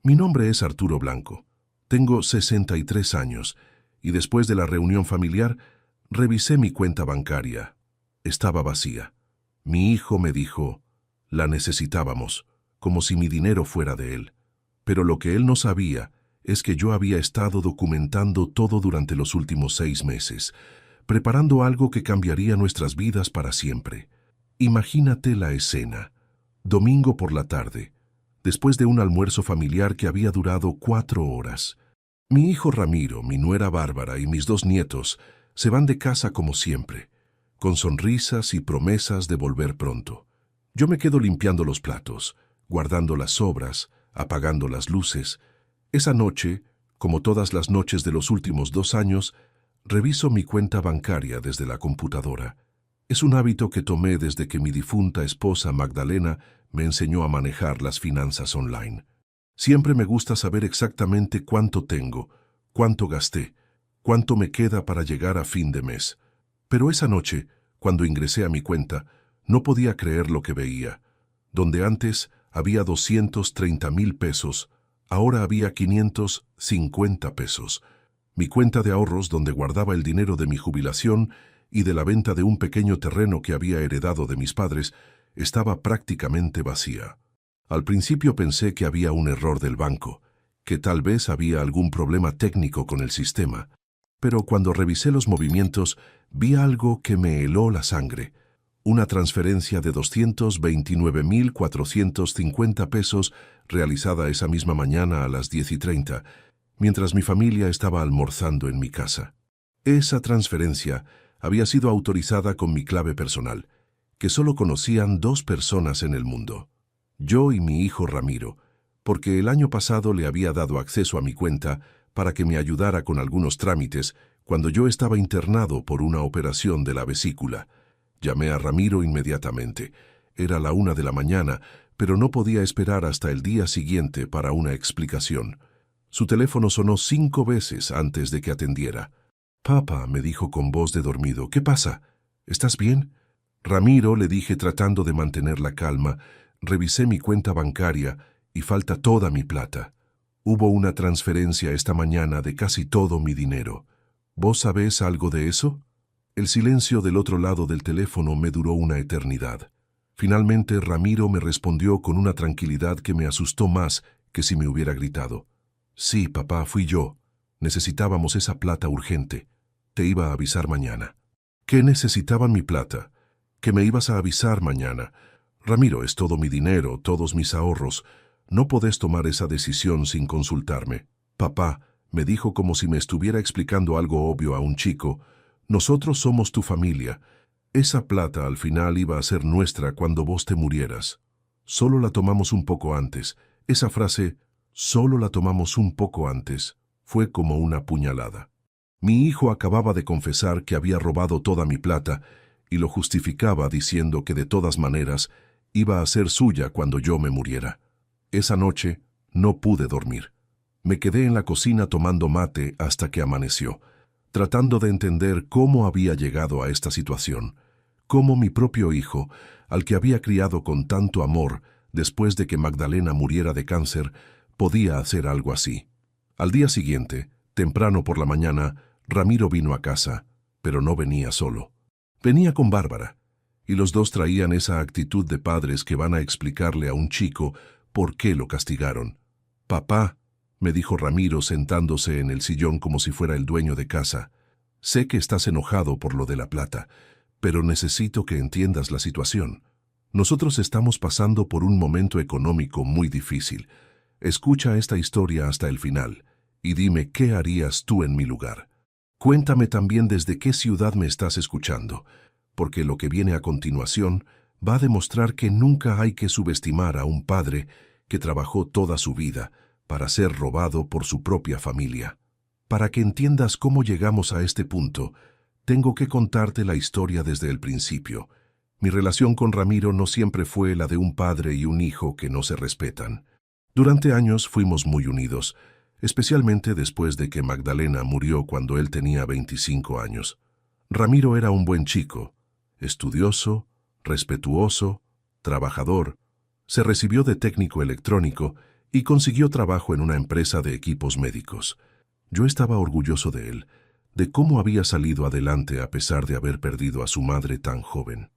Mi nombre es Arturo Blanco. Tengo 63 años y después de la reunión familiar revisé mi cuenta bancaria. Estaba vacía. Mi hijo me dijo, la necesitábamos, como si mi dinero fuera de él. Pero lo que él no sabía es que yo había estado documentando todo durante los últimos 6 meses, preparando algo que cambiaría nuestras vidas para siempre. Imagínate la escena. Domingo por la tarde, después de un almuerzo familiar que había durado 4 horas. Mi hijo Ramiro, mi nuera Bárbara y mis 2 nietos se van de casa como siempre, con sonrisas y promesas de volver pronto. Yo me quedo limpiando los platos, guardando las sobras, apagando las luces. Esa noche, como todas las noches de los últimos 2 años, reviso mi cuenta bancaria desde la computadora. Es un hábito que tomé desde que mi difunta esposa Magdalena me enseñó a manejar las finanzas online. Siempre me gusta saber exactamente cuánto tengo, cuánto gasté, cuánto me queda para llegar a fin de mes. Pero esa noche, cuando ingresé a mi cuenta, no podía creer lo que veía. Donde antes había 230,000 pesos, ahora había 550 pesos. Mi cuenta de ahorros, donde guardaba el dinero de mi jubilación y de la venta de un pequeño terreno que había heredado de mis padres, estaba prácticamente vacía. Al principio pensé que había un error del banco, que tal vez había algún problema técnico con el sistema. Pero cuando revisé los movimientos, vi algo que me heló la sangre. Una transferencia de 229,450 pesos realizada esa misma mañana a las 10:30, mientras mi familia estaba almorzando en mi casa. Esa transferencia había sido autorizada con mi clave personal, que solo conocían 2 personas en el mundo, yo y mi hijo Ramiro, porque el año pasado le había dado acceso a mi cuenta para que me ayudara con algunos trámites cuando yo estaba internado por una operación de la vesícula. Llamé a Ramiro inmediatamente. Era la 1 de la mañana, pero no podía esperar hasta el día siguiente para una explicación. Su teléfono sonó 5 veces antes de que atendiera. «Papá», me dijo con voz de dormido, «¿qué pasa? ¿Estás bien?» «Ramiro», le dije tratando de mantener la calma, «revisé mi cuenta bancaria y falta toda mi plata. Hubo una transferencia esta mañana de casi todo mi dinero. ¿Vos sabés algo de eso?» El silencio del otro lado del teléfono me duró una eternidad. Finalmente Ramiro me respondió con una tranquilidad que me asustó más que si me hubiera gritado. «Sí, papá, fui yo. Necesitábamos esa plata urgente. Te iba a avisar mañana». «¿Qué necesitaban mi plata? ¿Que me ibas a avisar mañana?» «Ramiro, es todo mi dinero, todos mis ahorros. No podés tomar esa decisión sin consultarme». «Papá», me dijo como si me estuviera explicando algo obvio a un chico, «nosotros somos tu familia. Esa plata al final iba a ser nuestra cuando vos te murieras. Solo la tomamos un poco antes». Esa frase, «solo la tomamos un poco antes», fue como una puñalada. Mi hijo acababa de confesar que había robado toda mi plata y lo justificaba diciendo que de todas maneras iba a ser suya cuando yo me muriera. Esa noche no pude dormir. Me quedé en la cocina tomando mate hasta que amaneció, tratando de entender cómo había llegado a esta situación, cómo mi propio hijo, al que había criado con tanto amor después de que Magdalena muriera de cáncer, podía hacer algo así. Al día siguiente, temprano por la mañana, Ramiro vino a casa, pero no venía solo. Venía con Bárbara, y los 2 traían esa actitud de padres que van a explicarle a un chico por qué lo castigaron. «Papá», me dijo Ramiro sentándose en el sillón como si fuera el dueño de casa, «sé que estás enojado por lo de la plata, pero necesito que entiendas la situación. Nosotros estamos pasando por un momento económico muy difícil. Escucha esta historia hasta el final y dime qué harías tú en mi lugar. Cuéntame también desde qué ciudad me estás escuchando, porque lo que viene a continuación va a demostrar que nunca hay que subestimar a un padre que trabajó toda su vida para ser robado por su propia familia. Para que entiendas cómo llegamos a este punto, tengo que contarte la historia desde el principio. Mi relación con Ramiro no siempre fue la de un padre y un hijo que no se respetan. Durante años fuimos muy unidos, especialmente después de que Magdalena murió cuando él tenía 25 años. Ramiro era un buen chico, estudioso, respetuoso, trabajador. Se recibió de técnico electrónico y consiguió trabajo en una empresa de equipos médicos. Yo estaba orgulloso de él, de cómo había salido adelante a pesar de haber perdido a su madre tan joven.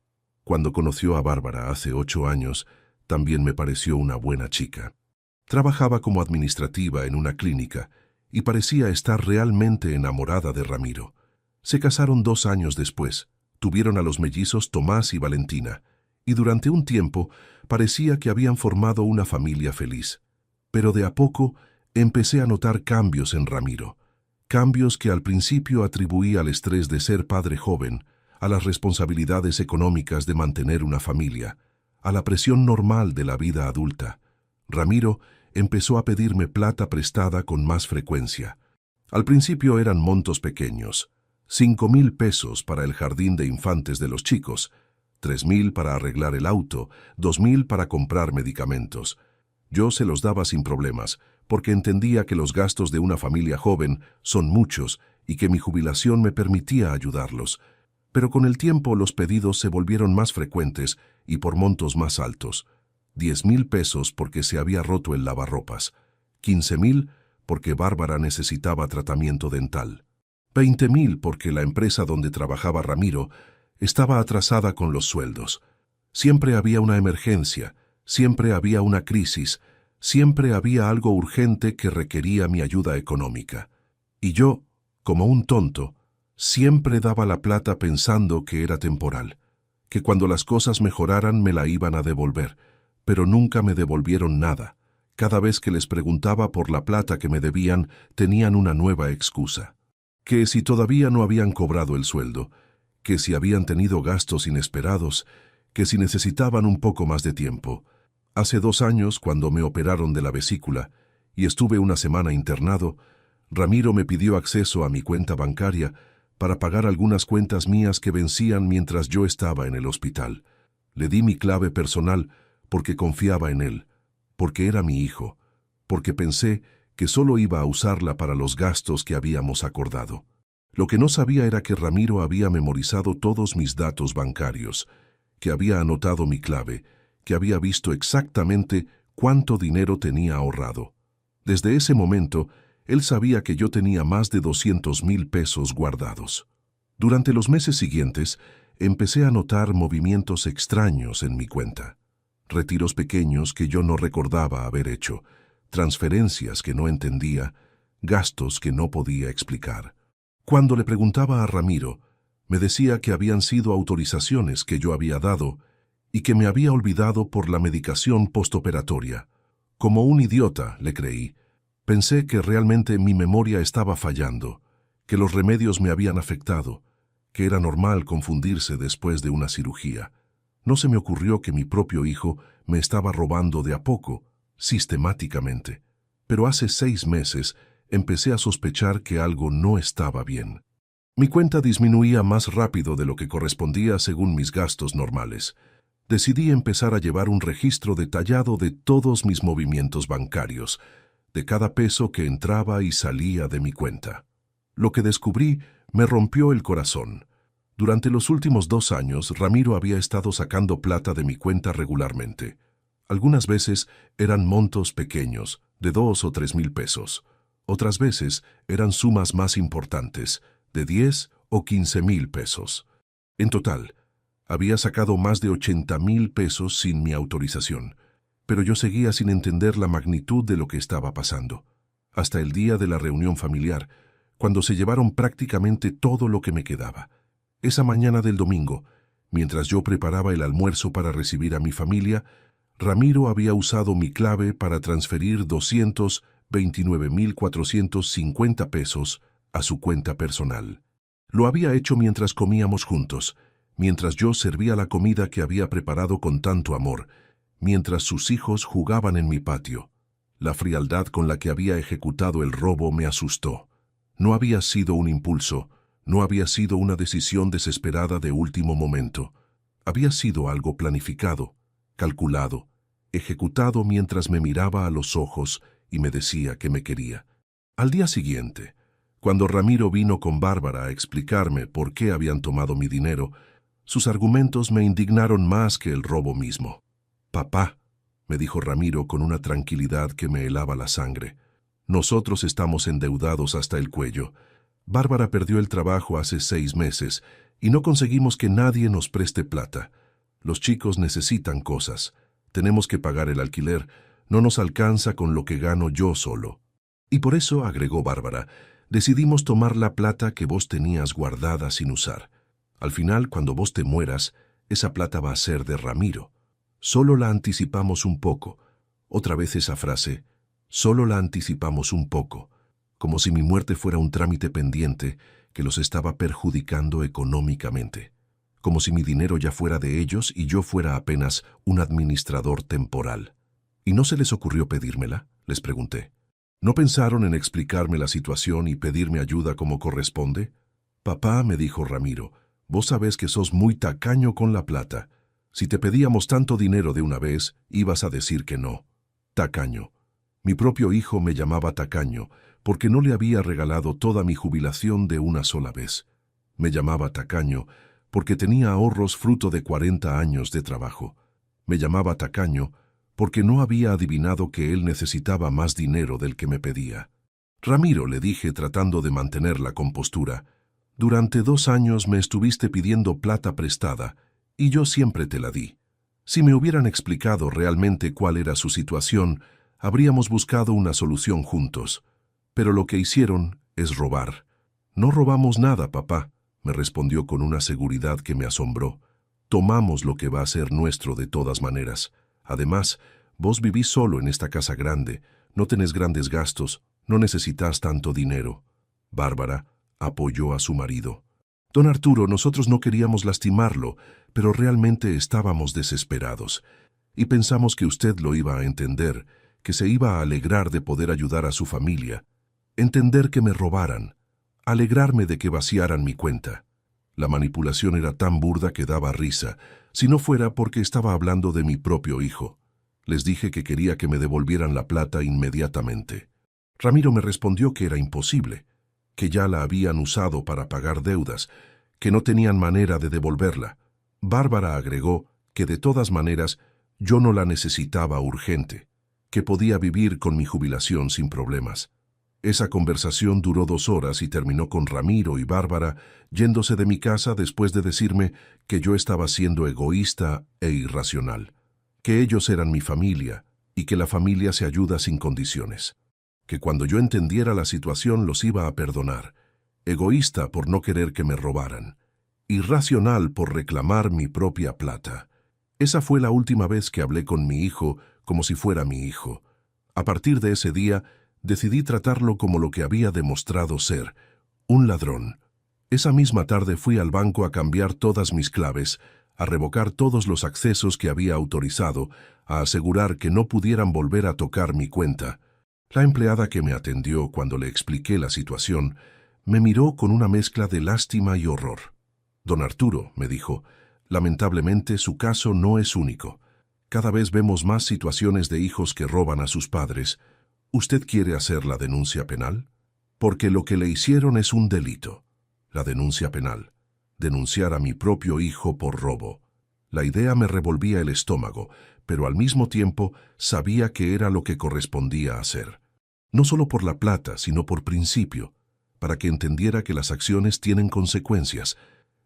Cuando conoció a Bárbara hace 8 años, también me pareció una buena chica. Trabajaba como administrativa en una clínica y parecía estar realmente enamorada de Ramiro. Se casaron 2 años después, tuvieron a los mellizos Tomás y Valentina, y durante un tiempo parecía que habían formado una familia feliz. Pero de a poco empecé a notar cambios en Ramiro, cambios que al principio atribuí al estrés de ser padre joven, a las responsabilidades económicas de mantener una familia, a la presión normal de la vida adulta. Ramiro empezó a pedirme plata prestada con más frecuencia. Al principio eran montos pequeños: 5,000 pesos para el jardín de infantes de los chicos, 3,000 para arreglar el auto, 2,000 para comprar medicamentos. Yo se los daba sin problemas, porque entendía que los gastos de una familia joven son muchos y que mi jubilación me permitía ayudarlos. Pero con el tiempo los pedidos se volvieron más frecuentes y por montos más altos. 10,000 pesos porque se había roto el lavarropas, 15,000 porque Bárbara necesitaba tratamiento dental, 20,000 porque la empresa donde trabajaba Ramiro estaba atrasada con los sueldos. Siempre había una emergencia, siempre había una crisis, siempre había algo urgente que requería mi ayuda económica. Y yo, como un tonto, siempre daba la plata pensando que era temporal, que cuando las cosas mejoraran me la iban a devolver, pero nunca me devolvieron nada. Cada vez que les preguntaba por la plata que me debían, tenían una nueva excusa. Que si todavía no habían cobrado el sueldo, que si habían tenido gastos inesperados, que si necesitaban un poco más de tiempo. Hace 2 años, cuando me operaron de la vesícula y estuve una semana internado, Ramiro me pidió acceso a mi cuenta bancaria para pagar algunas cuentas mías que vencían mientras yo estaba en el hospital. Le di mi clave personal porque confiaba en él, porque era mi hijo, porque pensé que solo iba a usarla para los gastos que habíamos acordado. Lo que no sabía era que Ramiro había memorizado todos mis datos bancarios, que había anotado mi clave, que había visto exactamente cuánto dinero tenía ahorrado. Desde ese momento, él sabía que yo tenía más de 200,000 pesos guardados. Durante los meses siguientes, empecé a notar movimientos extraños en mi cuenta. Retiros pequeños que yo no recordaba haber hecho, transferencias que no entendía, gastos que no podía explicar. Cuando le preguntaba a Ramiro, me decía que habían sido autorizaciones que yo había dado y que me había olvidado por la medicación postoperatoria. Como un idiota, le creí. Pensé que realmente mi memoria estaba fallando, que los remedios me habían afectado, que era normal confundirse después de una cirugía. No se me ocurrió que mi propio hijo me estaba robando de a poco, sistemáticamente. Pero hace 6 meses empecé a sospechar que algo no estaba bien. Mi cuenta disminuía más rápido de lo que correspondía según mis gastos normales. Decidí empezar a llevar un registro detallado de todos mis movimientos bancarios, de cada peso que entraba y salía de mi cuenta. Lo que descubrí me rompió el corazón. Durante los últimos 2 años, Ramiro había estado sacando plata de mi cuenta regularmente. Algunas veces eran montos pequeños, de 2 o 3 mil pesos. Otras veces eran sumas más importantes, de 10 o 15,000 pesos. En total, había sacado más de 80,000 pesos sin mi autorización, pero yo seguía sin entender la magnitud de lo que estaba pasando. Hasta el día de la reunión familiar, cuando se llevaron prácticamente todo lo que me quedaba. Esa mañana del domingo, mientras yo preparaba el almuerzo para recibir a mi familia, Ramiro había usado mi clave para transferir 229,450 pesos a su cuenta personal. Lo había hecho mientras comíamos juntos, mientras yo servía la comida que había preparado con tanto amor, mientras sus hijos jugaban en mi patio. La frialdad con la que había ejecutado el robo me asustó. No había sido un impulso, no había sido una decisión desesperada de último momento. Había sido algo planificado, calculado, ejecutado mientras me miraba a los ojos y me decía que me quería. Al día siguiente, cuando Ramiro vino con Bárbara a explicarme por qué habían tomado mi dinero, sus argumentos me indignaron más que el robo mismo. «Papá», me dijo Ramiro con una tranquilidad que me helaba la sangre. Nosotros estamos endeudados hasta el cuello. Bárbara perdió el trabajo hace 6 meses y no conseguimos que nadie nos preste plata. Los chicos necesitan cosas. Tenemos que pagar el alquiler. No nos alcanza con lo que gano yo solo. Y por eso, agregó Bárbara, decidimos tomar la plata que vos tenías guardada sin usar. Al final, cuando vos te mueras, esa plata va a ser de Ramiro. Solo la anticipamos un poco. Otra vez esa frase, solo la anticipamos un poco, como si mi muerte fuera un trámite pendiente que los estaba perjudicando económicamente, como si mi dinero ya fuera de ellos y yo fuera apenas un administrador temporal. ¿Y no se les ocurrió pedírmela?, les pregunté. ¿No pensaron en explicarme la situación y pedirme ayuda como corresponde? Papá, me dijo Ramiro, vos sabés que sos muy tacaño con la plata. Si te pedíamos tanto dinero de una vez, ibas a decir que no. Tacaño. Mi propio hijo me llamaba tacaño, porque no le había regalado toda mi jubilación de una sola vez. Me llamaba tacaño, porque tenía ahorros fruto de 40 años de trabajo. Me llamaba tacaño, porque no había adivinado que él necesitaba más dinero del que me pedía. Ramiro, le dije tratando de mantener la compostura, durante 2 años me estuviste pidiendo plata prestada, y yo siempre te la di. Si me hubieran explicado realmente cuál era su situación, habríamos buscado una solución juntos. Pero lo que hicieron es robar. No robamos nada, papá, me respondió con una seguridad que me asombró. Tomamos lo que va a ser nuestro de todas maneras. Además, vos vivís solo en esta casa grande, no tenés grandes gastos, no necesitas tanto dinero. Bárbara apoyó a su marido. Don Arturo, nosotros no queríamos lastimarlo, pero realmente estábamos desesperados. Y pensamos que usted lo iba a entender, que se iba a alegrar de poder ayudar a su familia. Entender que me robaran. Alegrarme de que vaciaran mi cuenta. La manipulación era tan burda que daba risa, si no fuera porque estaba hablando de mi propio hijo. Les dije que quería que me devolvieran la plata inmediatamente. Ramiro me respondió que era imposible, que ya la habían usado para pagar deudas, que no tenían manera de devolverla. Bárbara agregó que de todas maneras yo no la necesitaba urgente, que podía vivir con mi jubilación sin problemas. Esa conversación duró 2 horas y terminó con Ramiro y Bárbara yéndose de mi casa después de decirme que yo estaba siendo egoísta e irracional, que ellos eran mi familia y que la familia se ayuda sin condiciones, que cuando yo entendiera la situación los iba a perdonar, egoísta por no querer que me robaran, irracional por reclamar mi propia plata. Esa fue la última vez que hablé con mi hijo como si fuera mi hijo. A partir de ese día, decidí tratarlo como lo que había demostrado ser, un ladrón. Esa misma tarde fui al banco a cambiar todas mis claves, a revocar todos los accesos que había autorizado, a asegurar que no pudieran volver a tocar mi cuenta. La empleada que me atendió cuando le expliqué la situación, me miró con una mezcla de lástima y horror. Don Arturo, me dijo, lamentablemente su caso no es único. Cada vez vemos más situaciones de hijos que roban a sus padres. ¿Usted quiere hacer la denuncia penal? Porque lo que le hicieron es un delito. La denuncia penal. Denunciar a mi propio hijo por robo. La idea me revolvía el estómago, pero al mismo tiempo sabía que era lo que correspondía hacer. No solo por la plata, sino por principio, para que entendiera que las acciones tienen consecuencias.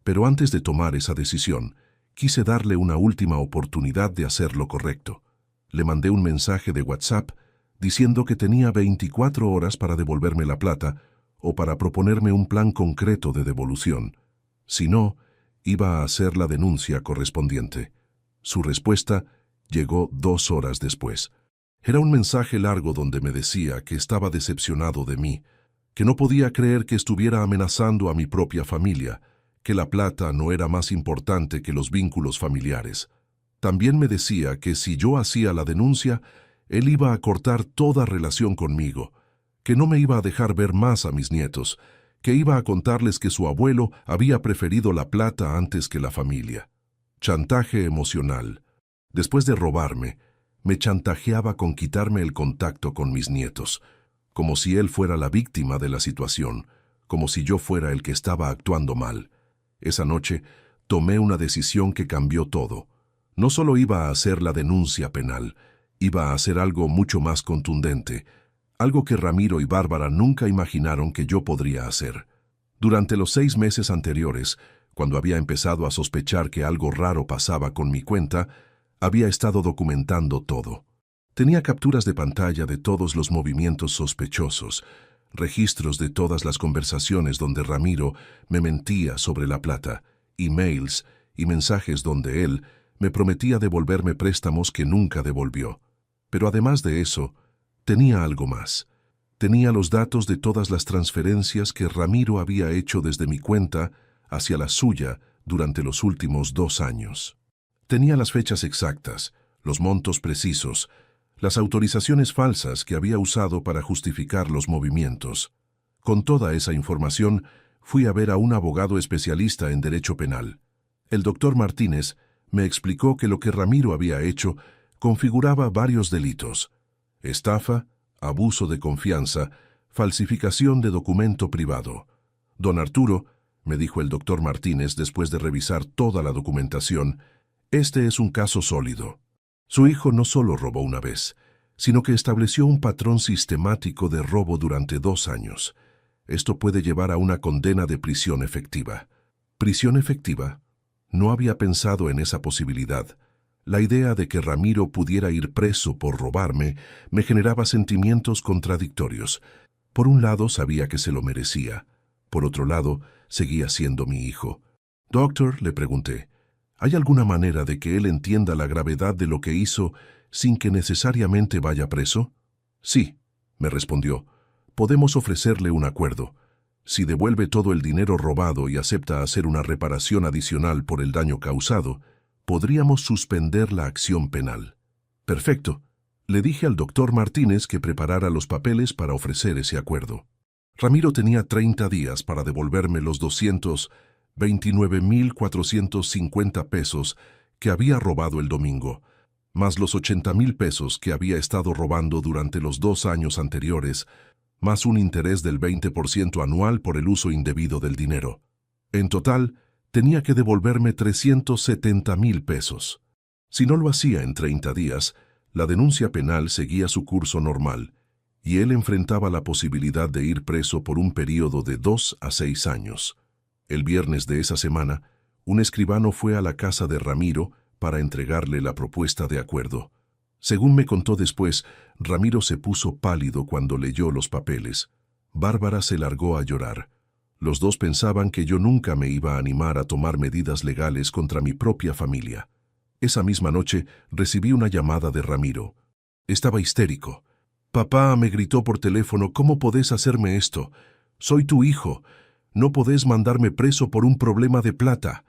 Pero antes de tomar esa decisión, quise darle una última oportunidad de hacer lo correcto. Le mandé un mensaje de WhatsApp diciendo que tenía 24 horas para devolverme la plata o para proponerme un plan concreto de devolución. Si no, iba a hacer la denuncia correspondiente. Su respuesta llegó 2 horas después. Era un mensaje largo donde me decía que estaba decepcionado de mí, que no podía creer que estuviera amenazando a mi propia familia, que la plata no era más importante que los vínculos familiares. También me decía que si yo hacía la denuncia, él iba a cortar toda relación conmigo, que no me iba a dejar ver más a mis nietos, que iba a contarles que su abuelo había preferido la plata antes que la familia. Chantaje emocional. Después de robarme, me chantajeaba con quitarme el contacto con mis nietos, como si él fuera la víctima de la situación, como si yo fuera el que estaba actuando mal. Esa noche tomé una decisión que cambió todo. No solo iba a hacer la denuncia penal, Iba a hacer algo mucho más contundente, algo que Ramiro y Bárbara nunca imaginaron que yo podría hacer. Durante los 6 meses anteriores, cuando había empezado a sospechar que algo raro pasaba con mi cuenta, había estado documentando todo. Tenía capturas de pantalla de todos los movimientos sospechosos, registros de todas las conversaciones donde Ramiro me mentía sobre la plata, emails y mensajes donde él me prometía devolverme préstamos que nunca devolvió. Pero además de eso, tenía algo más. Tenía los datos de todas las transferencias que Ramiro había hecho desde mi cuenta hacia la suya durante los últimos 2 años. Tenía las fechas exactas, los montos precisos, las autorizaciones falsas que había usado para justificar los movimientos. Con toda esa información, fui a ver a un abogado especialista en derecho penal. El doctor Martínez me explicó que lo que Ramiro había hecho configuraba varios delitos: estafa, abuso de confianza, falsificación de documento privado. Don Arturo, me dijo el doctor Martínez después de revisar toda la documentación, este es un caso sólido. Su hijo no solo robó una vez, sino que estableció un patrón sistemático de robo durante 2 años. Esto puede llevar a una condena de prisión efectiva. ¿Prisión efectiva? No había pensado en esa posibilidad. La idea de que Ramiro pudiera ir preso por robarme me generaba sentimientos contradictorios. Por un lado, sabía que se lo merecía. Por otro lado, seguía siendo mi hijo. «Doctor», le pregunté, ¿hay alguna manera de que él entienda la gravedad de lo que hizo sin que necesariamente vaya preso? «Sí», me respondió, «podemos ofrecerle un acuerdo. Si devuelve todo el dinero robado y acepta hacer una reparación adicional por el daño causado, podríamos suspender la acción penal». «Perfecto». Le dije al doctor Martínez que preparara los papeles para ofrecer ese acuerdo. Ramiro tenía 30 días para devolverme los 229,450 pesos que había robado el domingo, más los 80,000 pesos que había estado robando durante los 2 años anteriores, más un interés del 20% anual por el uso indebido del dinero. En total, tenía que devolverme 370,000 pesos. Si no lo hacía en 30 días, la denuncia penal seguía su curso normal, y él enfrentaba la posibilidad de ir preso por un período de 2 a 6 años. El viernes de esa semana, un escribano fue a la casa de Ramiro para entregarle la propuesta de acuerdo. Según me contó después, Ramiro se puso pálido cuando leyó los papeles. Bárbara se largó a llorar. Los dos pensaban que yo nunca me iba a animar a tomar medidas legales contra mi propia familia. Esa misma noche recibí una llamada de Ramiro. Estaba histérico. «Papá», me gritó por teléfono, «¿cómo podés hacerme esto? Soy tu hijo. No podés mandarme preso por un problema de plata».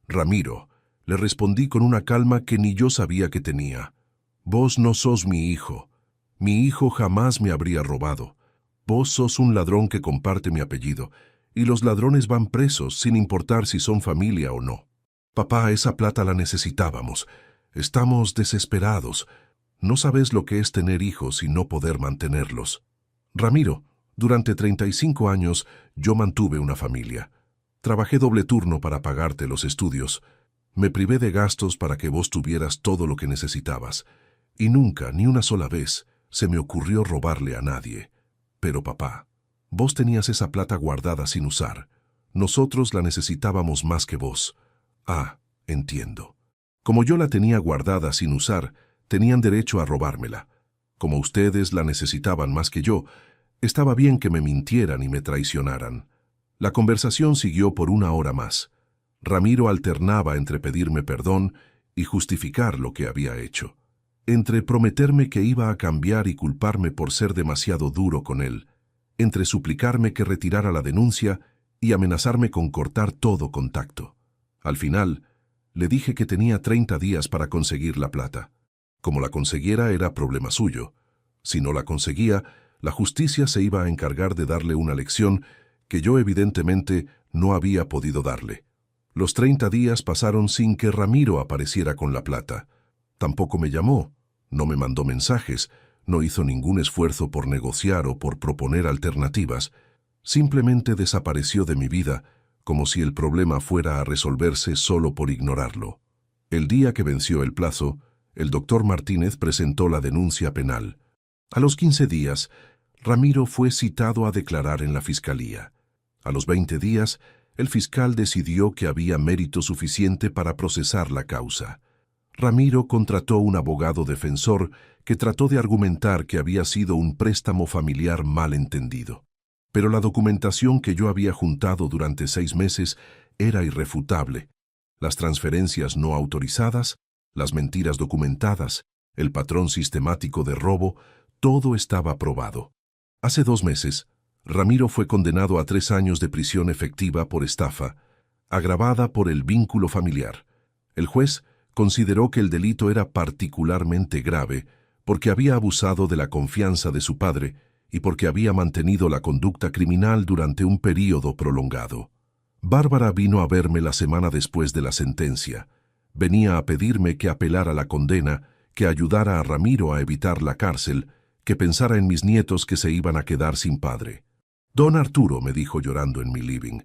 «Ramiro», le respondí con una calma que ni yo sabía que tenía. «Vos no sos mi hijo. Mi hijo jamás me habría robado. Vos sos un ladrón que comparte mi apellido, y los ladrones van presos sin importar si son familia o no. Papá, esa plata la necesitábamos. Estamos desesperados. No sabes lo que es tener hijos y no poder mantenerlos». «Ramiro, durante 35 años yo mantuve una familia. Trabajé doble turno para pagarte los estudios. Me privé de gastos para que vos tuvieras todo lo que necesitabas. Y nunca, ni una sola vez, se me ocurrió robarle a nadie. Pero papá, vos tenías esa plata guardada sin usar. Nosotros la necesitábamos más que vos». «Ah, entiendo. Como yo la tenía guardada sin usar, tenían derecho a robármela. Como ustedes la necesitaban más que yo, estaba bien que me mintieran y me traicionaran». La conversación siguió por 1 hora más. Ramiro alternaba entre pedirme perdón y justificar lo que había hecho, entre prometerme que iba a cambiar y culparme por ser demasiado duro con él, entre suplicarme que retirara la denuncia y amenazarme con cortar todo contacto. Al final, le dije que tenía 30 días para conseguir la plata. Como la consiguiera era problema suyo. Si no la conseguía, la justicia se iba a encargar de darle una lección que yo evidentemente no había podido darle. Los 30 días pasaron sin que Ramiro apareciera con la plata. Tampoco me llamó, no me mandó mensajes, no hizo ningún esfuerzo por negociar o por proponer alternativas. Simplemente desapareció de mi vida, como si el problema fuera a resolverse solo por ignorarlo. El día que venció el plazo, El doctor Martínez presentó la denuncia penal. A los 15 días, Ramiro fue citado a declarar en la fiscalía. A los 20 días, el fiscal decidió que había mérito suficiente para procesar la causa. Ramiro contrató un abogado defensor que trató de argumentar que había sido un préstamo familiar mal entendido. Pero la documentación que yo había juntado durante 6 meses era irrefutable. Las transferencias no autorizadas, las mentiras documentadas, el patrón sistemático de robo, todo estaba probado. Hace 2 meses, Ramiro fue condenado a 3 años de prisión efectiva por estafa, agravada por el vínculo familiar. El juez consideró que el delito era particularmente grave porque había abusado de la confianza de su padre y porque había mantenido la conducta criminal durante un período prolongado. Bárbara vino a verme la semana después de la sentencia. Venía a pedirme que apelara la condena, que ayudara a Ramiro a evitar la cárcel, que pensara en mis nietos que se iban a quedar sin padre. Don Arturo, me dijo llorando en mi living,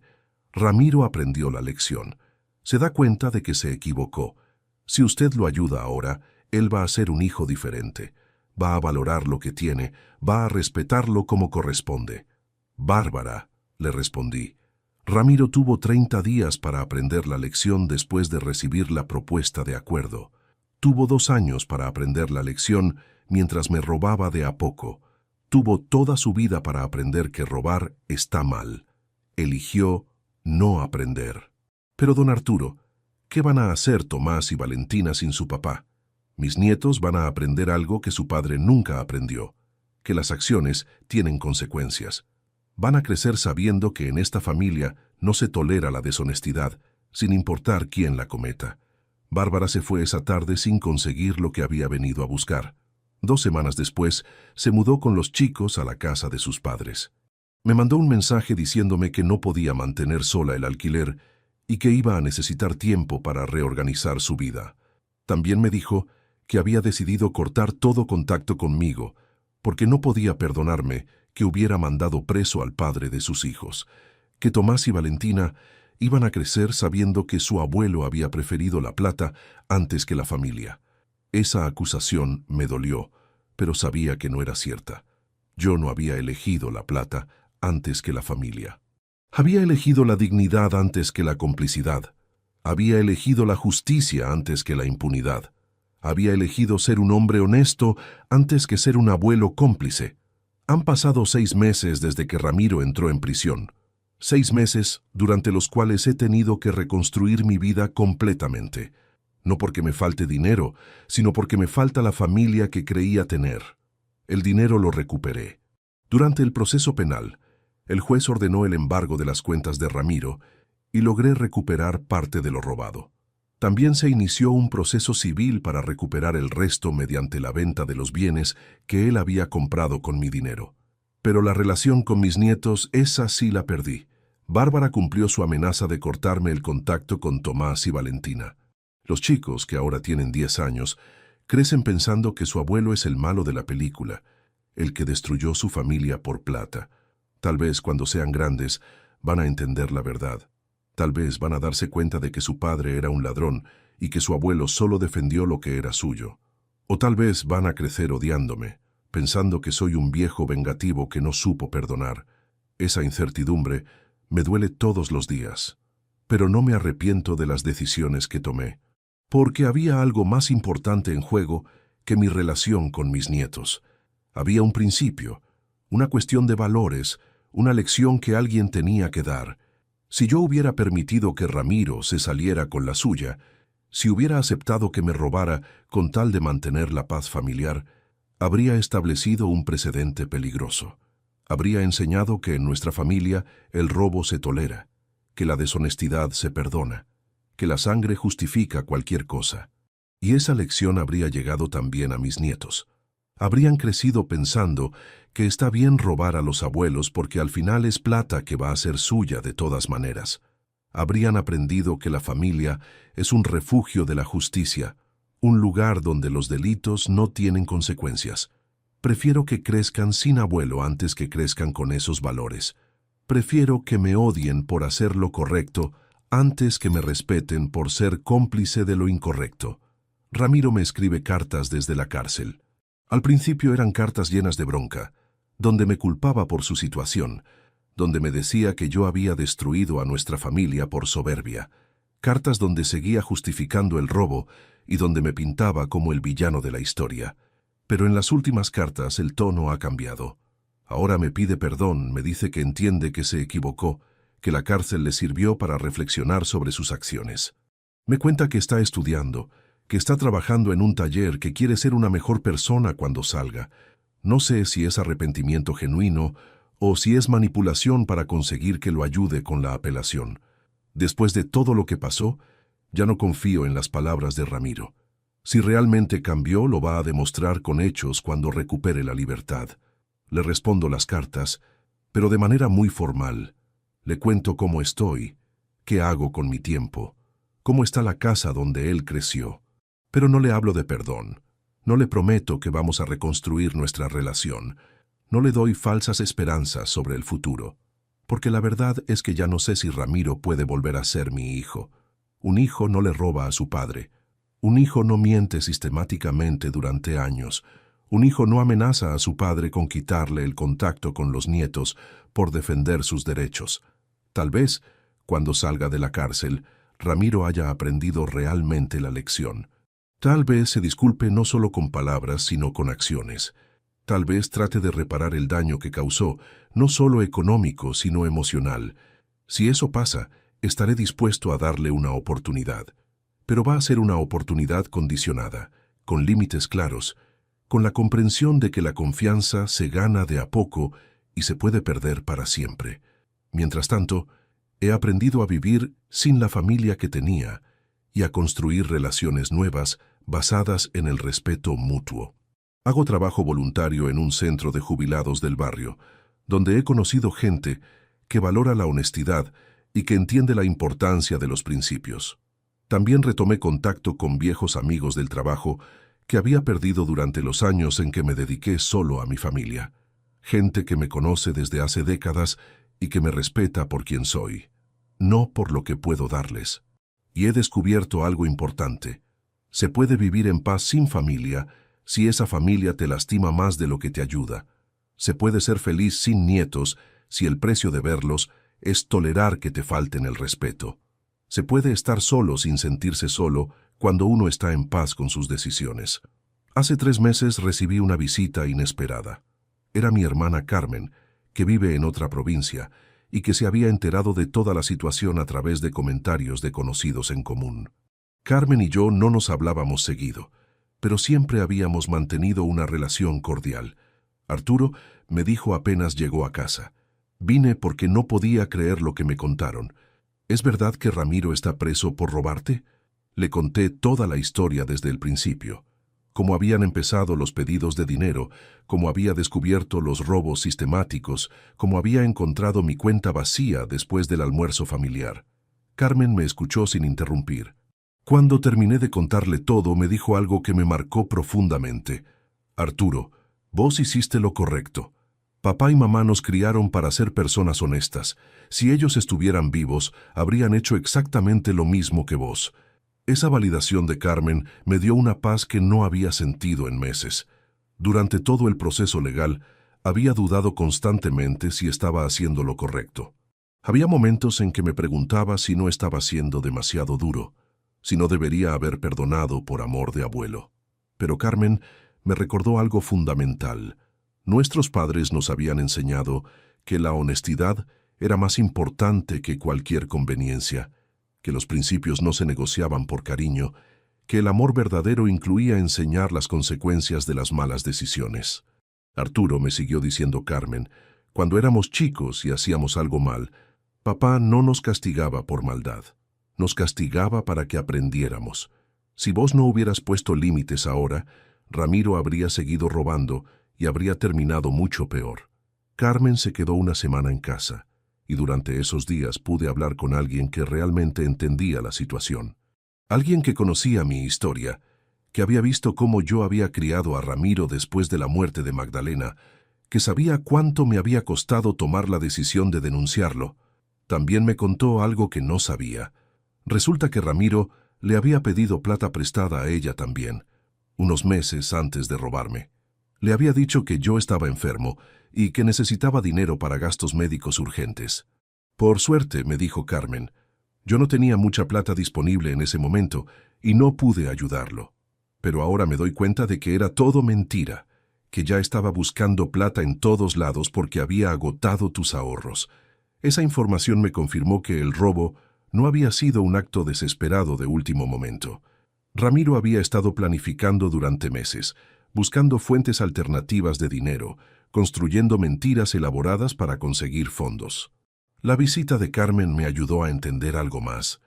Ramiro aprendió la lección. Se da cuenta de que se equivocó. Si usted lo ayuda ahora, él va a ser un hijo diferente. Va a valorar lo que tiene, va a respetarlo como corresponde. Bárbara, le respondí. Ramiro tuvo 30 días para aprender la lección después de recibir la propuesta de acuerdo. Tuvo 2 años para aprender la lección mientras me robaba de a poco. Tuvo toda su vida para aprender que robar está mal. Eligió no aprender. Pero don Arturo, ¿qué van a hacer Tomás y Valentina sin su papá? Mis nietos van a aprender algo que su padre nunca aprendió, que las acciones tienen consecuencias. Van a crecer sabiendo que en esta familia no se tolera la deshonestidad, sin importar quién la cometa. Bárbara se fue esa tarde sin conseguir lo que había venido a buscar. 2 semanas después, se mudó con los chicos a la casa de sus padres. Me mandó un mensaje diciéndome que no podía mantener sola el alquiler y que iba a necesitar tiempo para reorganizar su vida. También me dijo que había decidido cortar todo contacto conmigo, porque no podía perdonarme que hubiera mandado preso al padre de sus hijos, que Tomás y Valentina iban a crecer sabiendo que su abuelo había preferido la plata antes que la familia. Esa acusación me dolió, pero sabía que no era cierta. Yo no había elegido la plata antes que la familia. Había elegido la dignidad antes que la complicidad. Había elegido la justicia antes que la impunidad. Había elegido ser un hombre honesto antes que ser un abuelo cómplice. Han pasado 6 meses desde que Ramiro entró en prisión. 6 meses durante los cuales he tenido que reconstruir mi vida completamente. No porque me falte dinero, sino porque me falta la familia que creía tener. El dinero lo recuperé. Durante el proceso penal, el juez ordenó el embargo de las cuentas de Ramiro y logré recuperar parte de lo robado. También se inició un proceso civil para recuperar el resto mediante la venta de los bienes que él había comprado con mi dinero. Pero la relación con mis nietos, esa sí la perdí. Bárbara cumplió su amenaza de cortarme el contacto con Tomás y Valentina. Los chicos, que ahora tienen 10 años, crecen pensando que su abuelo es el malo de la película, el que destruyó su familia por plata. Tal vez cuando sean grandes van a entender la verdad. Tal vez van a darse cuenta de que su padre era un ladrón y que su abuelo solo defendió lo que era suyo. O tal vez van a crecer odiándome, pensando que soy un viejo vengativo que no supo perdonar. Esa incertidumbre me duele todos los días. Pero no me arrepiento de las decisiones que tomé, porque había algo más importante en juego que mi relación con mis nietos. Había un principio, una cuestión de valores, una lección que alguien tenía que dar. Si yo hubiera permitido que Ramiro se saliera con la suya, si hubiera aceptado que me robara con tal de mantener la paz familiar, habría establecido un precedente peligroso. Habría enseñado que en nuestra familia el robo se tolera, que la deshonestidad se perdona, que la sangre justifica cualquier cosa. Y esa lección habría llegado también a mis nietos. Habrían crecido pensando que está bien robar a los abuelos porque al final es plata que va a ser suya de todas maneras. Habrían aprendido que la familia es un refugio de la justicia, un lugar donde los delitos no tienen consecuencias. Prefiero que crezcan sin abuelo antes que crezcan con esos valores. Prefiero que me odien por hacer lo correcto antes que me respeten por ser cómplice de lo incorrecto. Ramiro me escribe cartas desde la cárcel. Al principio eran cartas llenas de bronca, donde me culpaba por su situación, donde me decía que yo había destruido a nuestra familia por soberbia, cartas donde seguía justificando el robo y donde me pintaba como el villano de la historia. Pero en las últimas cartas el tono ha cambiado. Ahora me pide perdón, me dice que entiende que se equivocó, que la cárcel le sirvió para reflexionar sobre sus acciones. Me cuenta que está estudiando, que está trabajando en un taller, que quiere ser una mejor persona cuando salga. No sé si es arrepentimiento genuino o si es manipulación para conseguir que lo ayude con la apelación. Después de todo lo que pasó, ya no confío en las palabras de Ramiro. Si realmente cambió, lo va a demostrar con hechos cuando recupere la libertad. Le respondo las cartas, pero de manera muy formal. Le cuento cómo estoy, qué hago con mi tiempo, cómo está la casa donde él creció. Pero no le hablo de perdón. No le prometo que vamos a reconstruir nuestra relación. No le doy falsas esperanzas sobre el futuro. Porque la verdad es que ya no sé si Ramiro puede volver a ser mi hijo. Un hijo no le roba a su padre. Un hijo no miente sistemáticamente durante años. Un hijo no amenaza a su padre con quitarle el contacto con los nietos por defender sus derechos. Tal vez, cuando salga de la cárcel, Ramiro haya aprendido realmente la lección. Tal vez se disculpe no solo con palabras, sino con acciones. Tal vez trate de reparar el daño que causó, no solo económico, sino emocional. Si eso pasa, estaré dispuesto a darle una oportunidad. Pero va a ser una oportunidad condicionada, con límites claros, con la comprensión de que la confianza se gana de a poco y se puede perder para siempre. Mientras tanto, he aprendido a vivir sin la familia que tenía y a construir relaciones nuevas basadas en el respeto mutuo. Hago trabajo voluntario en un centro de jubilados del barrio, donde he conocido gente que valora la honestidad y que entiende la importancia de los principios. También retomé contacto con viejos amigos del trabajo que había perdido durante los años en que me dediqué solo a mi familia. Gente que me conoce desde hace décadas y que me respeta por quien soy, no por lo que puedo darles. Y he descubierto algo importante. Se puede vivir en paz sin familia si esa familia te lastima más de lo que te ayuda. Se puede ser feliz sin nietos si el precio de verlos es tolerar que te falten el respeto. Se puede estar solo sin sentirse solo cuando uno está en paz con sus decisiones. Hace 3 meses recibí una visita inesperada. Era mi hermana Carmen, que vive en otra provincia y que se había enterado de toda la situación a través de comentarios de conocidos en común. Carmen y yo no nos hablábamos seguido, pero siempre habíamos mantenido una relación cordial. Arturo me dijo apenas llegó a casa: «Vine porque no podía creer lo que me contaron. ¿Es verdad que Ramiro está preso por robarte?». Le conté toda la historia desde el principio. Cómo habían empezado los pedidos de dinero, cómo había descubierto los robos sistemáticos, cómo había encontrado mi cuenta vacía después del almuerzo familiar. Carmen me escuchó sin interrumpir. Cuando terminé de contarle todo, me dijo algo que me marcó profundamente. «Arturo, vos hiciste lo correcto. Papá y mamá nos criaron para ser personas honestas. Si ellos estuvieran vivos, habrían hecho exactamente lo mismo que vos». Esa validación de Carmen me dio una paz que no había sentido en meses. Durante todo el proceso legal, había dudado constantemente si estaba haciendo lo correcto. Había momentos en que me preguntaba si no estaba siendo demasiado duro, si no debería haber perdonado por amor de abuelo. Pero Carmen me recordó algo fundamental. Nuestros padres nos habían enseñado que la honestidad era más importante que cualquier conveniencia, que los principios no se negociaban por cariño, que el amor verdadero incluía enseñar las consecuencias de las malas decisiones. «Arturo», me siguió diciendo Carmen, «cuando éramos chicos y hacíamos algo mal, papá no nos castigaba por maldad, nos castigaba para que aprendiéramos. Si vos no hubieras puesto límites ahora, Ramiro habría seguido robando y habría terminado mucho peor». Carmen se quedó una semana en casa, y durante esos días pude hablar con alguien que realmente entendía la situación. Alguien que conocía mi historia, que había visto cómo yo había criado a Ramiro después de la muerte de Magdalena, que sabía cuánto me había costado tomar la decisión de denunciarlo. También me contó algo que no sabía. Resulta que Ramiro Le había pedido plata prestada a ella también, unos meses antes de robarme. Le había dicho que yo estaba enfermo y que necesitaba dinero para gastos médicos urgentes. Por suerte, me dijo Carmen, yo no tenía mucha plata disponible en ese momento y no pude ayudarlo. Pero ahora me doy cuenta de que era todo mentira, que ya estaba buscando plata en todos lados porque había agotado tus ahorros. Esa información me confirmó que el robo no había sido un acto desesperado de último momento. Ramiro había estado planificando durante meses, buscando fuentes alternativas de dinero, construyendo mentiras elaboradas para conseguir fondos. La visita de Carmen me ayudó a entender algo más.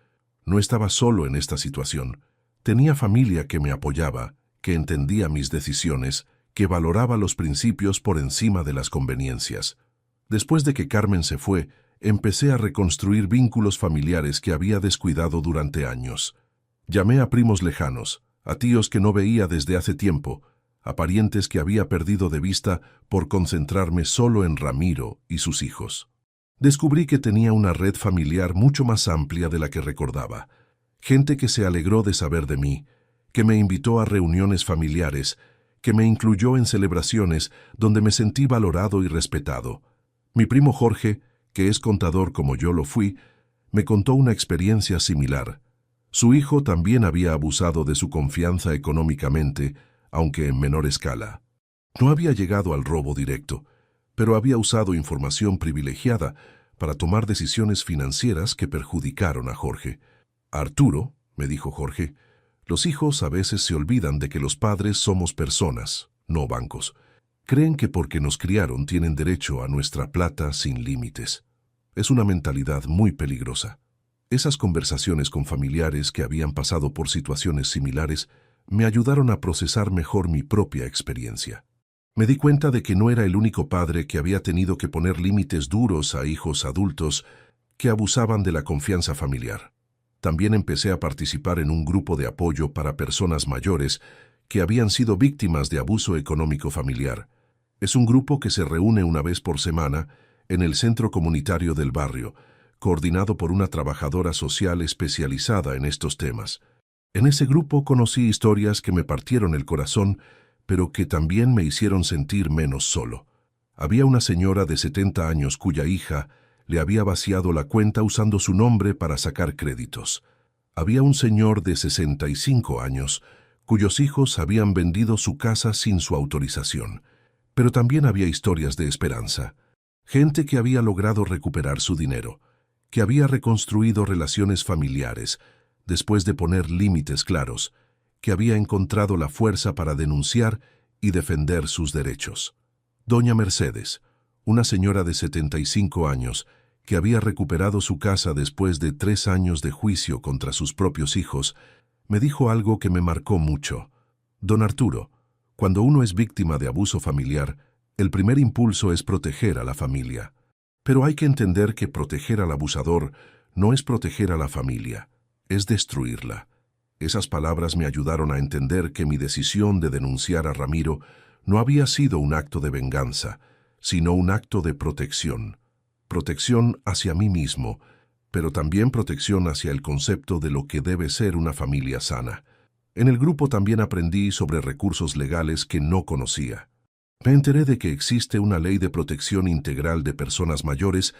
No estaba solo en esta situación. Tenía familia que me apoyaba, que entendía mis decisiones, que valoraba los principios por encima de las conveniencias. Después de que Carmen se fue, empecé a reconstruir vínculos familiares que había descuidado durante años. Llamé a primos lejanos, a tíos que no veía desde hace tiempo, a parientes que había perdido de vista por concentrarme solo en Ramiro y sus hijos. Descubrí que tenía una red familiar mucho más amplia de la que recordaba. Gente que se alegró de saber de mí, que me invitó a reuniones familiares, que me incluyó en celebraciones donde me sentí valorado y respetado. Mi primo Jorge, que es contador como yo lo fui, me contó una experiencia similar. Su hijo también había abusado de su confianza económicamente, aunque en menor escala. No había llegado al robo directo, pero había usado información privilegiada para tomar decisiones financieras que perjudicaron a Jorge. Arturo, me dijo Jorge, los hijos a veces se olvidan de que los padres somos personas, no bancos. Creen que porque nos criaron tienen derecho a nuestra plata sin límites. Es una mentalidad muy peligrosa. Esas conversaciones con familiares que habían pasado por situaciones similares me ayudaron a procesar mejor mi propia experiencia. Me di cuenta de que no era el único padre que había tenido que poner límites duros a hijos adultos que abusaban de la confianza familiar. También empecé a participar en un grupo de apoyo para personas mayores que habían sido víctimas de abuso económico familiar. Es un grupo que se reúne una vez por semana en el centro comunitario del barrio, coordinado por una trabajadora social especializada en estos temas. En ese grupo conocí historias que me partieron el corazón, pero que también me hicieron sentir menos solo. Había una señora de 70 años cuya hija le había vaciado la cuenta usando su nombre para sacar créditos. Había un señor de 65 años cuyos hijos habían vendido su casa sin su autorización. Pero también había historias de esperanza. Gente que había logrado recuperar su dinero, que había reconstruido relaciones familiares después de poner límites claros, que había encontrado la fuerza para denunciar y defender sus derechos. Doña Mercedes, una señora de 75 años, que había recuperado su casa después de 3 años de juicio contra sus propios hijos, me dijo algo que me marcó mucho. Don Arturo, cuando uno es víctima de abuso familiar, el primer impulso es proteger a la familia. Pero hay que entender que proteger al abusador no es proteger a la familia, es destruirla. Esas palabras me ayudaron a entender que mi decisión de denunciar a Ramiro no había sido un acto de venganza, sino un acto de protección. Protección hacia mí mismo, pero también protección hacia el concepto de lo que debe ser una familia sana. En el grupo también aprendí sobre recursos legales que no conocía. Me enteré de que existe una ley de protección integral de personas mayores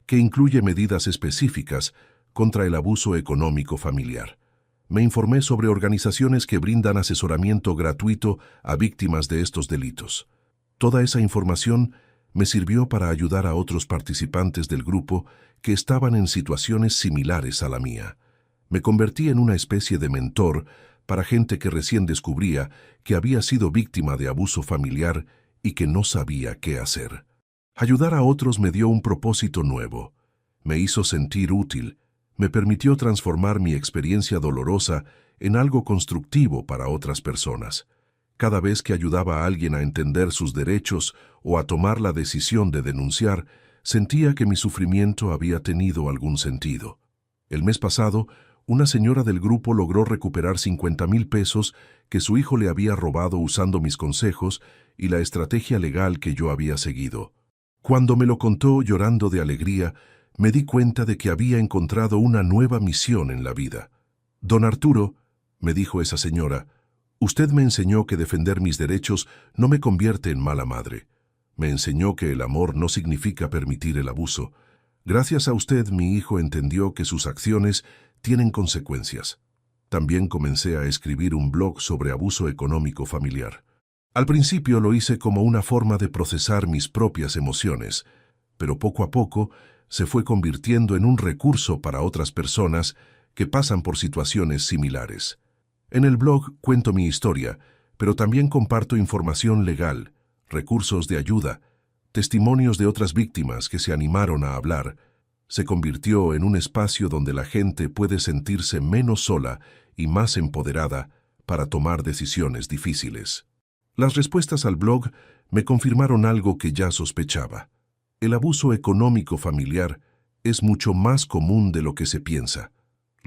que incluye medidas específicas contra el abuso económico familiar. Me informé sobre organizaciones que brindan asesoramiento gratuito a víctimas de estos delitos. Toda esa información me sirvió para ayudar a otros participantes del grupo que estaban en situaciones similares a la mía. Me convertí en una especie de mentor para gente que recién descubría que había sido víctima de abuso familiar y que no sabía qué hacer. Ayudar a otros me dio un propósito nuevo. Me hizo sentir útil. Me permitió transformar mi experiencia dolorosa en algo constructivo para otras personas. Cada vez que ayudaba a alguien a entender sus derechos o a tomar la decisión de denunciar, sentía que mi sufrimiento había tenido algún sentido. El mes pasado, una señora del grupo logró recuperar 50,000 pesos que su hijo le había robado usando mis consejos y la estrategia legal que yo había seguido. Cuando me lo contó llorando de alegría, me di cuenta de que había encontrado una nueva misión en la vida. Don Arturo, me dijo esa señora, usted me enseñó que defender mis derechos no me convierte en mala madre. Me enseñó que el amor no significa permitir el abuso. Gracias a usted, mi hijo entendió que sus acciones tienen consecuencias. También comencé a escribir un blog sobre abuso económico familiar. Al principio lo hice como una forma de procesar mis propias emociones, pero poco a poco se fue convirtiendo en un recurso para otras personas que pasan por situaciones similares. En el blog cuento mi historia, pero también comparto información legal, recursos de ayuda, testimonios de otras víctimas que se animaron a hablar. Se convirtió en un espacio donde la gente puede sentirse menos sola y más empoderada para tomar decisiones difíciles. Las respuestas al blog me confirmaron algo que ya sospechaba. El abuso económico familiar es mucho más común de lo que se piensa.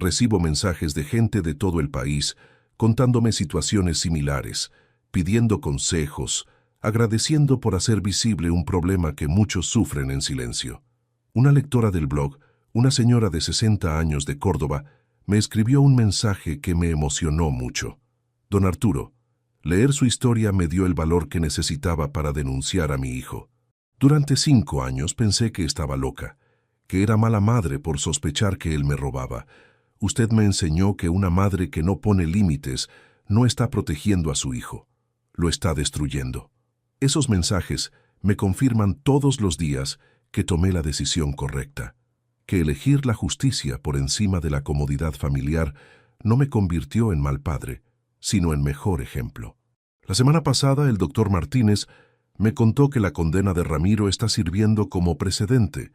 Recibo mensajes de gente de todo el país contándome situaciones similares, pidiendo consejos, agradeciendo por hacer visible un problema que muchos sufren en silencio. Una lectora del blog, una señora de 60 años de Córdoba, me escribió un mensaje que me emocionó mucho. Don Arturo, leer su historia me dio el valor que necesitaba para denunciar a mi hijo. Durante 5 años pensé que estaba loca, que era mala madre por sospechar que él me robaba. Usted me enseñó que una madre que no pone límites no está protegiendo a su hijo, lo está destruyendo. Esos mensajes me confirman todos los días que tomé la decisión correcta, que elegir la justicia por encima de la comodidad familiar no me convirtió en mal padre, sino en mejor ejemplo. La semana pasada el doctor Martínez me contó que la condena de Ramiro está sirviendo como precedente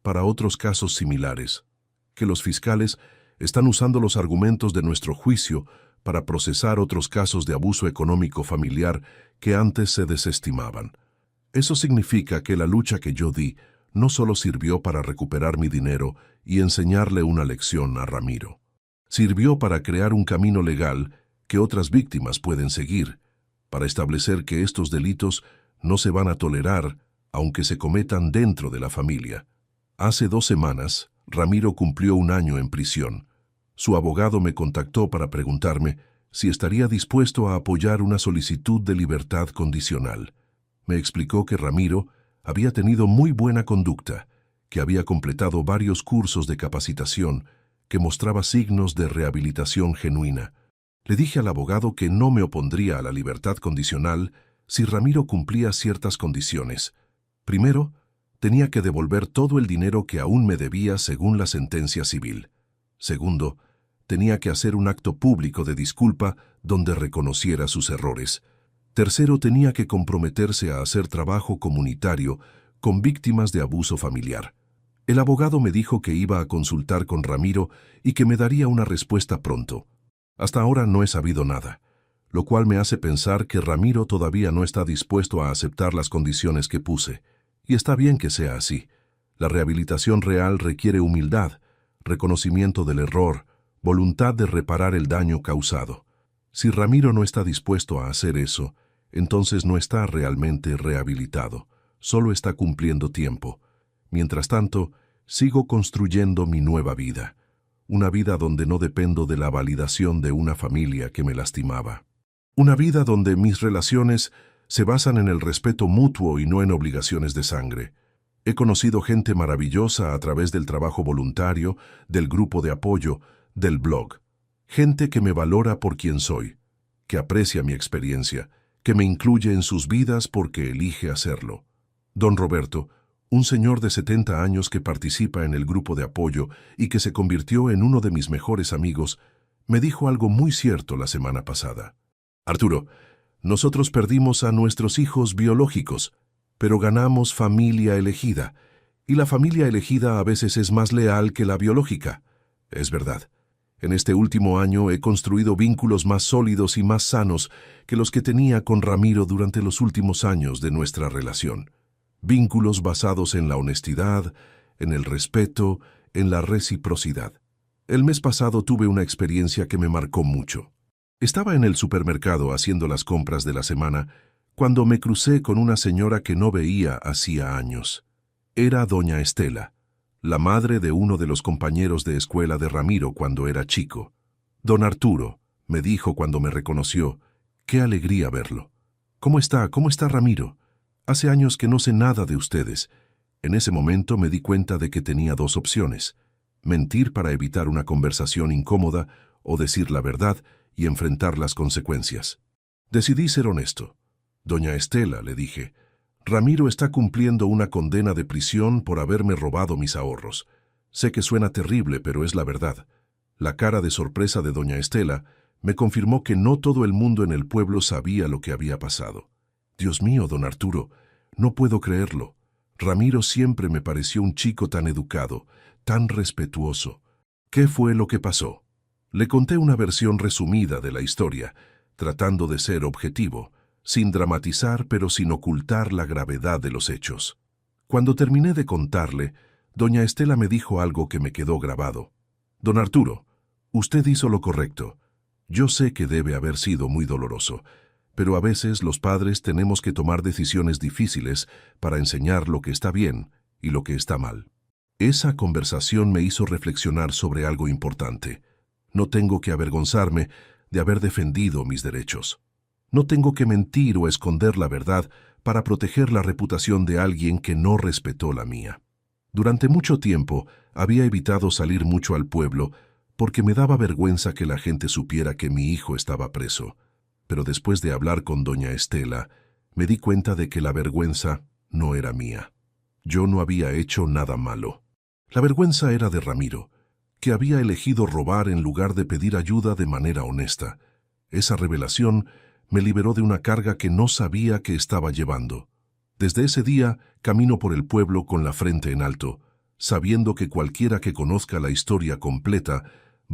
para otros casos similares, que los fiscales están usando los argumentos de nuestro juicio para procesar otros casos de abuso económico familiar que antes se desestimaban. Eso significa que la lucha que yo di no solo sirvió para recuperar mi dinero y enseñarle una lección a Ramiro. Sirvió para crear un camino legal que otras víctimas pueden seguir, para establecer que estos delitos no se van a tolerar aunque se cometan dentro de la familia. Hace 2 semanas, Ramiro cumplió 1 año en prisión. Su abogado me contactó para preguntarme si estaría dispuesto a apoyar una solicitud de libertad condicional. Me explicó que Ramiro había tenido muy buena conducta, que había completado varios cursos de capacitación, que mostraba signos de rehabilitación genuina. Le dije al abogado que no me opondría a la libertad condicional si Ramiro cumplía ciertas condiciones. Primero, tenía que devolver todo el dinero que aún me debía según la sentencia civil. Segundo, tenía que hacer un acto público de disculpa donde reconociera sus errores. Tercero, tenía que comprometerse a hacer trabajo comunitario con víctimas de abuso familiar. El abogado me dijo que iba a consultar con Ramiro y que me daría una respuesta pronto. Hasta ahora no he sabido nada, lo cual me hace pensar que Ramiro todavía no está dispuesto a aceptar las condiciones que puse. Y está bien que sea así. La rehabilitación real requiere humildad, reconocimiento del error, voluntad de reparar el daño causado. Si Ramiro no está dispuesto a hacer eso, entonces no está realmente rehabilitado, solo está cumpliendo tiempo. Mientras tanto, sigo construyendo mi nueva vida, una vida donde no dependo de la validación de una familia que me lastimaba. Una vida donde mis relaciones se basan en el respeto mutuo y no en obligaciones de sangre. He conocido gente maravillosa a través del trabajo voluntario, del grupo de apoyo, del blog. Gente que me valora por quien soy, que aprecia mi experiencia, que me incluye en sus vidas porque elige hacerlo. Don Roberto, un señor de 70 años que participa en el grupo de apoyo y que se convirtió en uno de mis mejores amigos, me dijo algo muy cierto la semana pasada. Arturo, nosotros perdimos a nuestros hijos biológicos, pero ganamos familia elegida, y la familia elegida a veces es más leal que la biológica. Es verdad. En este último año he construido vínculos más sólidos y más sanos que los que tenía con Ramiro durante los últimos años de nuestra relación. Vínculos basados en la honestidad, en el respeto, en la reciprocidad. El mes pasado tuve una experiencia que me marcó mucho. Estaba en el supermercado haciendo las compras de la semana cuando me crucé con una señora que no veía hacía años. Era doña Estela, la madre de uno de los compañeros de escuela de Ramiro cuando era chico. Don Arturo, me dijo cuando me reconoció, qué alegría verlo. ¿Cómo está? ¿Cómo está Ramiro? Hace años que no sé nada de ustedes. En ese momento me di cuenta de que tenía dos opciones: mentir para evitar una conversación incómoda o decir la verdad y enfrentar las consecuencias. Decidí ser honesto. Doña Estela, le dije, Ramiro está cumpliendo una condena de prisión por haberme robado mis ahorros. Sé que suena terrible, pero es la verdad. La cara de sorpresa de doña Estela me confirmó que no todo el mundo en el pueblo sabía lo que había pasado. Dios mío, don Arturo, no puedo creerlo. Ramiro siempre me pareció un chico tan educado, tan respetuoso. ¿Qué fue lo que pasó? Le conté una versión resumida de la historia, tratando de ser objetivo, sin dramatizar pero sin ocultar la gravedad de los hechos. Cuando terminé de contarle, doña Estela me dijo algo que me quedó grabado. Don Arturo, usted hizo lo correcto. Yo sé que debe haber sido muy doloroso, pero a veces los padres tenemos que tomar decisiones difíciles para enseñar lo que está bien y lo que está mal. Esa conversación me hizo reflexionar sobre algo importante. No tengo que avergonzarme de haber defendido mis derechos. No tengo que mentir o esconder la verdad para proteger la reputación de alguien que no respetó la mía. Durante mucho tiempo había evitado salir mucho al pueblo porque me daba vergüenza que la gente supiera que mi hijo estaba preso. Pero después de hablar con doña Estela, me di cuenta de que la vergüenza no era mía. Yo no había hecho nada malo. La vergüenza era de Ramiro, que había elegido robar en lugar de pedir ayuda de manera honesta. Esa revelación me liberó de una carga que no sabía que estaba llevando. Desde ese día camino por el pueblo con la frente en alto, sabiendo que cualquiera que conozca la historia completa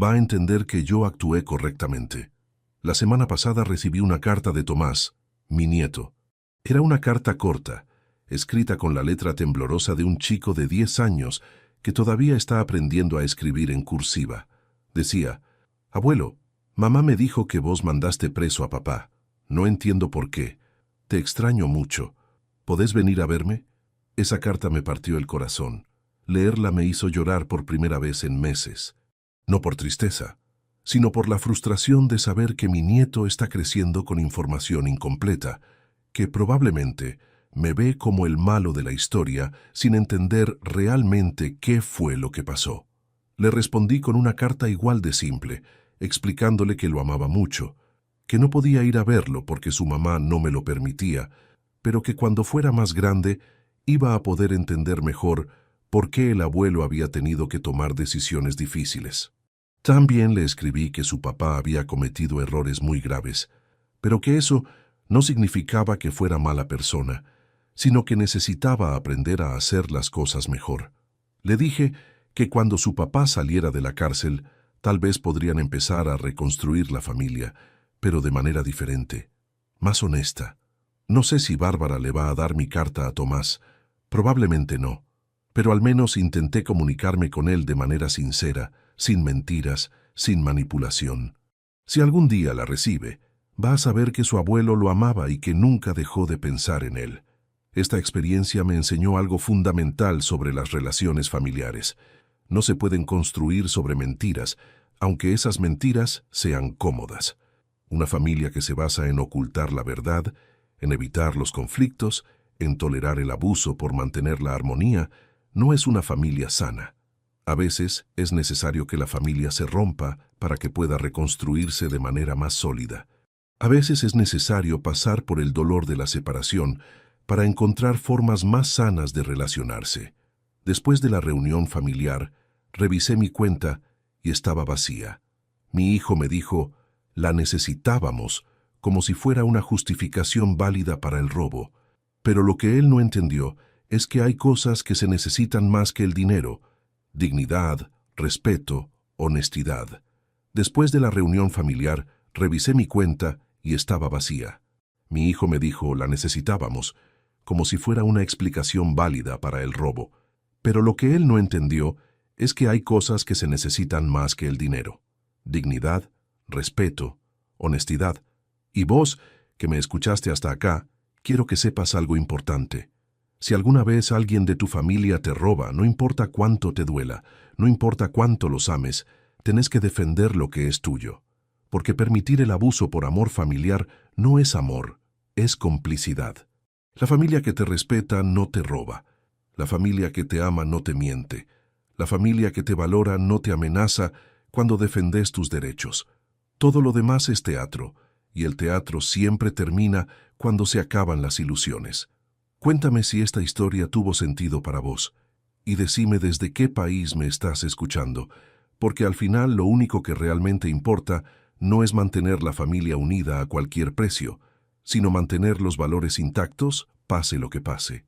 va a entender que yo actué correctamente. La semana pasada recibí una carta de Tomás, mi nieto. Era una carta corta, escrita con la letra temblorosa de un chico de 10 años que todavía está aprendiendo a escribir en cursiva. Decía, «Abuelo, mamá me dijo que vos mandaste preso a papá. No entiendo por qué. Te extraño mucho. ¿Podés venir a verme?» Esa carta me partió el corazón. Leerla me hizo llorar por primera vez en meses. No por tristeza, sino por la frustración de saber que mi nieto está creciendo con información incompleta, que probablemente me ve como el malo de la historia sin entender realmente qué fue lo que pasó. Le respondí con una carta igual de simple, explicándole que lo amaba mucho, que no podía ir a verlo porque su mamá no me lo permitía, pero que cuando fuera más grande iba a poder entender mejor por qué el abuelo había tenido que tomar decisiones difíciles. También le escribí que su papá había cometido errores muy graves, pero que eso no significaba que fuera mala persona, sino que necesitaba aprender a hacer las cosas mejor. Le dije que cuando su papá saliera de la cárcel, tal vez podrían empezar a reconstruir la familia, pero de manera diferente, más honesta. No sé si Bárbara le va a dar mi carta a Tomás, probablemente no, pero al menos intenté comunicarme con él de manera sincera, sin mentiras, sin manipulación. Si algún día la recibe, va a saber que su abuelo lo amaba y que nunca dejó de pensar en él. Esta experiencia me enseñó algo fundamental sobre las relaciones familiares. No se pueden construir sobre mentiras, aunque esas mentiras sean cómodas. Una familia que se basa en ocultar la verdad, en evitar los conflictos, en tolerar el abuso por mantener la armonía, no es una familia sana. A veces es necesario que la familia se rompa para que pueda reconstruirse de manera más sólida. A veces es necesario pasar por el dolor de la separación para encontrar formas más sanas de relacionarse. Después de la reunión familiar, revisé mi cuenta y estaba vacía. Mi hijo me dijo, la necesitábamos, como si fuera una justificación válida para el robo. Pero lo que él no entendió es que hay cosas que se necesitan más que el dinero: dignidad, respeto, honestidad. Después de la reunión familiar, revisé mi cuenta y estaba vacía. Mi hijo me dijo, la necesitábamos, como si fuera una explicación válida para el robo. Pero lo que él no entendió es que hay cosas que se necesitan más que el dinero: dignidad, respeto, honestidad. Y vos, que me escuchaste hasta acá, quiero que sepas algo importante. Si alguna vez alguien de tu familia te roba, no importa cuánto te duela, no importa cuánto los ames, tenés que defender lo que es tuyo, porque permitir el abuso por amor familiar no es amor, es complicidad. La familia que te respeta no te roba. La familia que te ama no te miente. La familia que te valora no te amenaza cuando defendes tus derechos. Todo lo demás es teatro, y el teatro siempre termina cuando se acaban las ilusiones. Cuéntame si esta historia tuvo sentido para vos, y decime desde qué país me estás escuchando, porque al final lo único que realmente importa no es mantener la familia unida a cualquier precio, sino mantener los valores intactos, pase lo que pase.